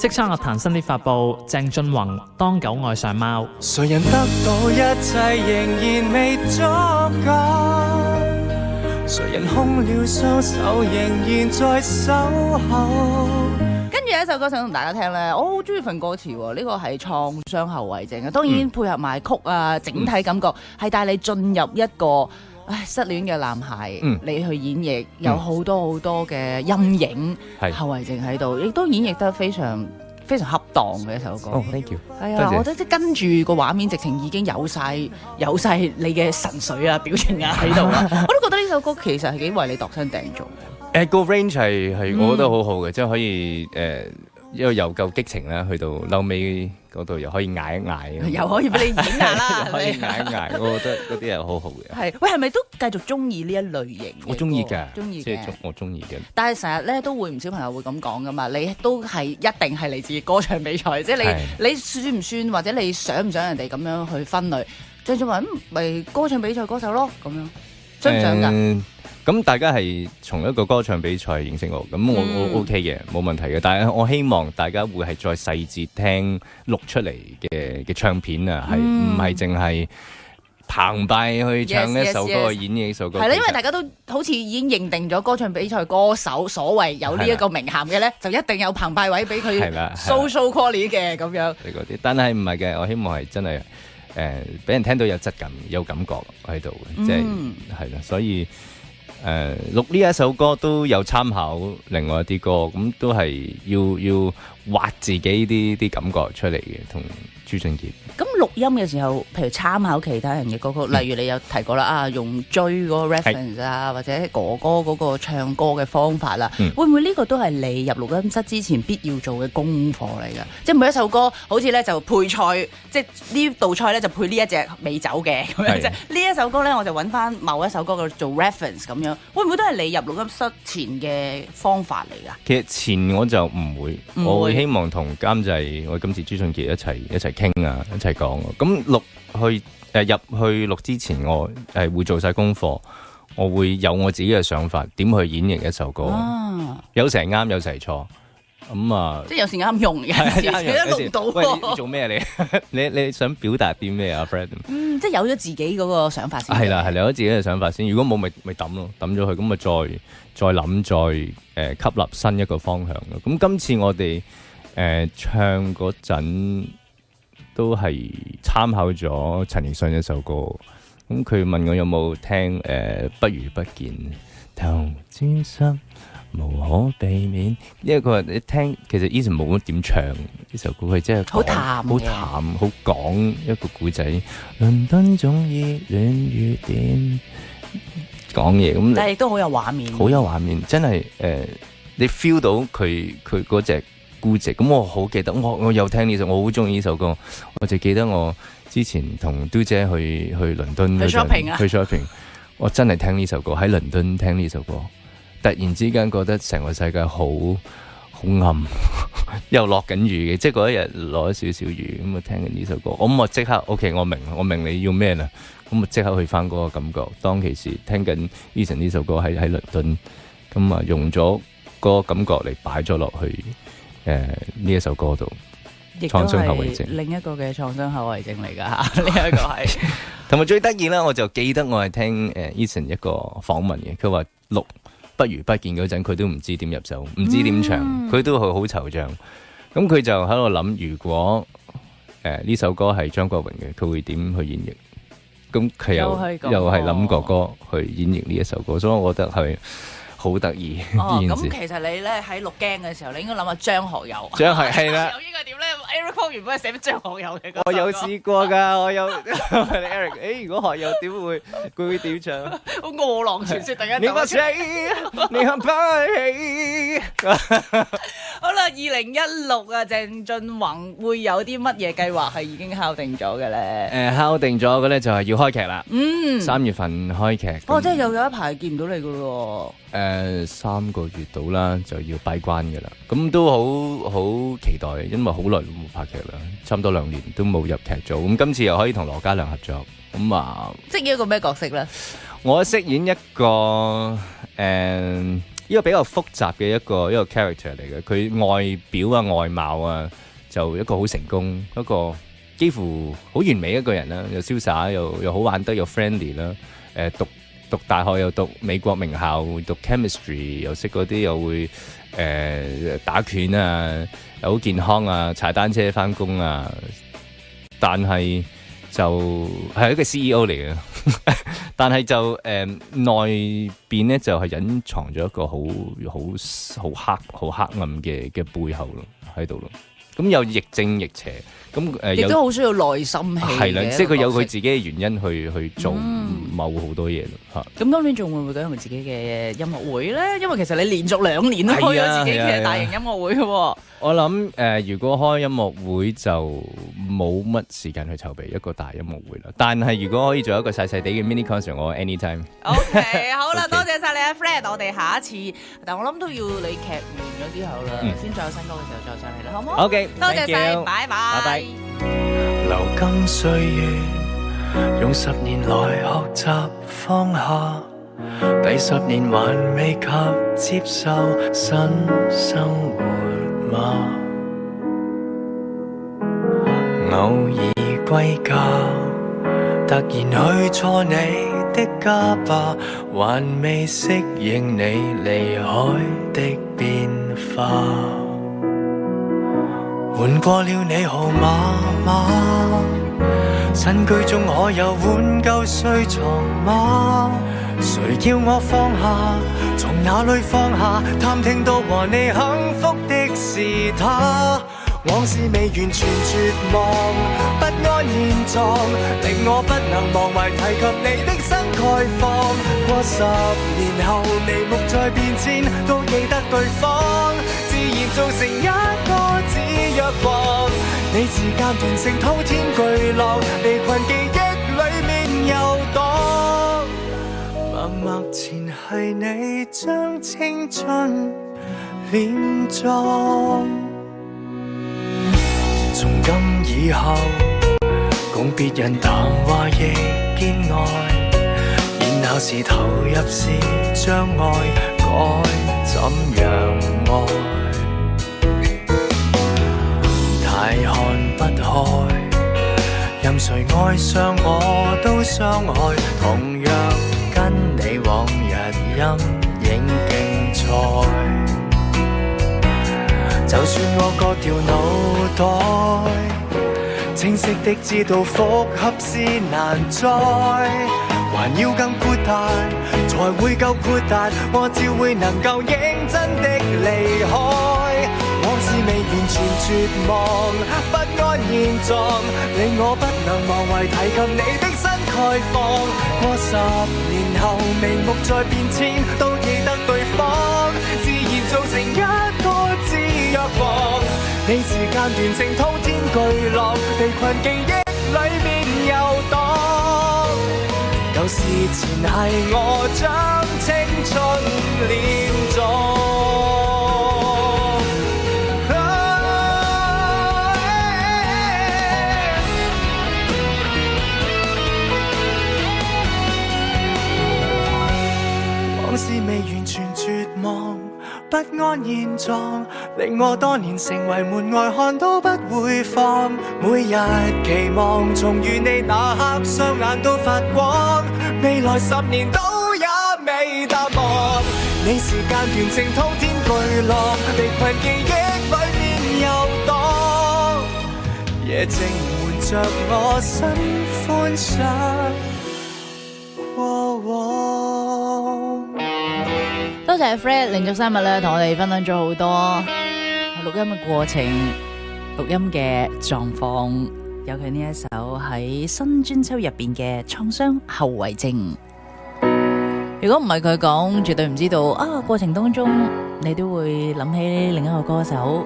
叱咤樂壇新碟發布，鄭俊弘當狗愛上貓。誰人得到一切仍然未足夠，誰人空了雙手仍然在守候。跟住有一首歌想同大家聽咧，我好中意份歌詞喎，呢個係創傷後遺症嘅，當然配合埋曲啊，整體感覺係帶你進入一個失戀嘅男孩，你去演繹有好多好多嘅陰影、後遺症喺度，亦都演繹得非常非常恰當嘅一首歌。哦 ，thank you。係啊，我覺得即係跟住個畫面，直情已經有晒你嘅神髓啊、表情啊喺度啦。我都覺得呢首歌其實係幾為你度身訂做嘅。個 range 係我覺得好好嘅，即係可以一個又夠激情啦，去到嬲尾嗰度又可以嗌一嗌，又可以俾你演下啦，可以嗌一嗌，我覺得嗰啲係好好嘅。係，喂，係咪都繼續中意呢一類型？我中意㗎，中意嘅，即係我中意嘅。但係成日咧都會唔少朋友會咁講噶嘛，你都係一定係嚟自歌唱比賽，即係你算唔算或者你想唔想人哋咁樣去分類？張俊弘咪歌唱比賽歌手咯，咁樣想唔想㗎？咁大家係從一個歌唱比賽認識我，咁我 OK 嘅，冇問題嘅。但係我希望大家會係再細節聽錄出嚟嘅唱片啊，係唔係淨係澎湃去唱一首歌，演繹一首歌？係啦，因為大家都好似已經認定咗歌唱比賽歌手所謂有呢一個名銜嘅咧，就一定有澎湃位俾佢 so quality 嘅咁樣。嗰啲，但係唔係嘅，我希望係真係俾人聽到有質感、有感覺喺度，即係係啦，所以。錄呢一首歌都有參考另外一啲歌，咁都係要挖自己啲感覺出嚟嘅，同朱俊傑。咁錄音嘅時候，譬如參考其他人嘅歌曲，例如你有提過啦，用追嗰個 reference 啊，或者哥哥嗰個唱歌嘅方法啦，會唔會呢個都係你入錄音室之前必要做嘅功課嚟㗎？即係每一首歌好似咧就配菜，即係呢道菜咧就配呢一隻美酒嘅咁樣，即係呢一首歌咧我就揾翻某一首歌做 reference 咁樣，會唔會都係你入錄音室前嘅方法嚟㗎？其實前我就唔會，我會希望同監製我今次朱俊傑一齊傾啊，一齊講。咁入去錄之前，我會做晒功課，我會有我自己嘅想法，點去演繹一首歌，有時係啱，有時係錯。咁啊，即係有時啱用，有時錄唔到。喂，你做咩你想表達啲咩啊 Fred？ 即係有咗自己嗰個想法先。係啦，有咗自己嘅想法先。如果冇咪抌咯，抌咗佢，咁咪再諗，再吸納新一個方向咯。咁今次我哋唱嗰陣都係參考咗陳奕迅一首歌。咁佢問我有冇聽不如不見，頭轉身無可避免。因為佢話你聽，其實 Eason 冇乜點唱呢首歌，佢真係好淡，好講一個故仔。倫敦總依戀雨點講嘢咁，但係亦都好有畫面，好有畫面，真係你 feel 到佢嗰隻孤寂。咁我好記得，我有聽呢首，我好中意呢首歌。我就記得我之前同嘟姐去倫敦去 shopping，我真係聽呢首歌，喺倫敦聽呢首歌。突然之間覺得成個世界好暗，又落緊雨嘅，即係嗰一日落咗少少雨，咁我聽緊呢首歌，我即刻 OK， 我明你要咩啦，咁我即刻去翻嗰個感覺。當其時聽緊 Eason 呢首歌喺倫敦，咁啊用咗嗰個感覺嚟擺咗落去呢一首歌度。創傷後遺症，另一個嘅創傷後遺症嚟㗎嚇，呢一個係。同埋最得意啦，我就記得我係聽Eason 一個訪問嘅，佢話錄不如不見嗰陣，佢都唔知點入手，唔知點唱，佢都係好惆悵。咁佢就喺度諗，如果呢首歌係張國榮嘅，佢會點去演繹？咁佢又係諗哥哥去演繹呢一首歌，所以我覺得係好得意。咁其實你咧喺錄鏡嘅時候，你應該諗下張學友。係啦。應該點咧 ？Eric Kwok 原本係寫俾張學友嘅歌。我有試過㗎，我有 Eric。如果學友點會佢會點唱？好餓狼傳說，大家你不死，你不棄。好啦，2016啊，鄭俊弘會有啲乜嘢計劃係已經敲定咗嘅咧？敲定咗嘅咧就係要開劇啦。3月份開劇。即係又有一排見唔到你㗎咯。3個月到啦，就要閉關嘅啦。咁都好期待，因為好耐都冇拍劇啦，差唔多2年都冇入劇組。咁今次又可以同羅嘉良合作，咁啊，飾演一個咩角色咧？我飾演一個呢個比較複雜嘅一個 character 嚟嘅。佢外表啊、外貌啊，就一個好成功，一個幾乎好完美一個人啦，又瀟灑，又好玩得，又 friendly 啦。讀大學又讀美國名校，讀 chemistry 又識嗰啲，又會打拳啊，又好健康啊，踩單車返工啊。但係就係一個 CEO 嚟嘅，但係就內邊咧就係隱藏咗一個好黑暗嘅背後咯，喺度咯。咁又亦正亦邪，咁亦都好需要內心戲嘅。係啦，即係佢有佢自己嘅原因去做某好多嘢咯嚇。咁今年仲會唔會舉行自己嘅音樂會咧？因為其實你連續2年都開咗自己嘅大型音樂會嘅喎。我諗如果開音樂會就冇乜時間去籌備一個大音樂會啦。但係如果可以做一個細細地嘅 mini concert，我 anytime。OK， 好啦，多謝晒你啊 Fred， 我哋下一次，但我諗都要你劇完咗之後啦，先再有新歌嘅時候再上嚟啦，好唔好 ？OK，多謝晒，拜拜。拜拜。流金歲月，用10年來學習放下，第10年還未及接受新生活嗎？偶爾歸家，突然去錯你的家吧，還未適應你離開的變化。換過了你號碼嗎？新居中可有換舊睡床嗎？誰叫我放下？從哪裏放下？探聽到和你幸福的是他。往事未完全絕望，不安現狀，令我不能忘懷提及你的新概況。過10年後，眉目再變遷，都記得對方，自然造成一個子若凰。你時間斷成滔天巨浪，離群記憶裏面遊蕩。默默前係你將青春殮葬。從今以後，共別人談話亦見愛，然後是投入是將愛，該怎樣愛？太看不開，任誰愛上我都傷害，同樣跟你往日陰影競賽。就算我割掉腦袋，清晰的知道復合是難再，還要更豁達，才會夠豁達，我只會能夠認真的離開。往事未完全絕望，不安現狀，令我不能忘懷提及你的新概況。過10年後，眉目再變遷，都記得對方，自然造成一個自若凰。你時間斷成滔天巨浪，離群記憶裏面遊蕩。舊事前係我將青春殮葬。往事未完全絕望，不安現狀，令我多年成為門外漢都不會放。每日期望重遇你那刻，雙眼都發光。未來10年都也未答案。你時間斷成滔天巨浪，離群記憶裏面遊蕩。夜靜瞞着我新歡想過往。多謝 Fred 連續3日咧，同我哋分享咗好多錄音嘅過程、錄音嘅狀況，有佢呢一首喺新專輯入邊嘅創傷後遺症。如果唔係佢講，絕對唔知道啊！過程當中你都會諗起另一個歌手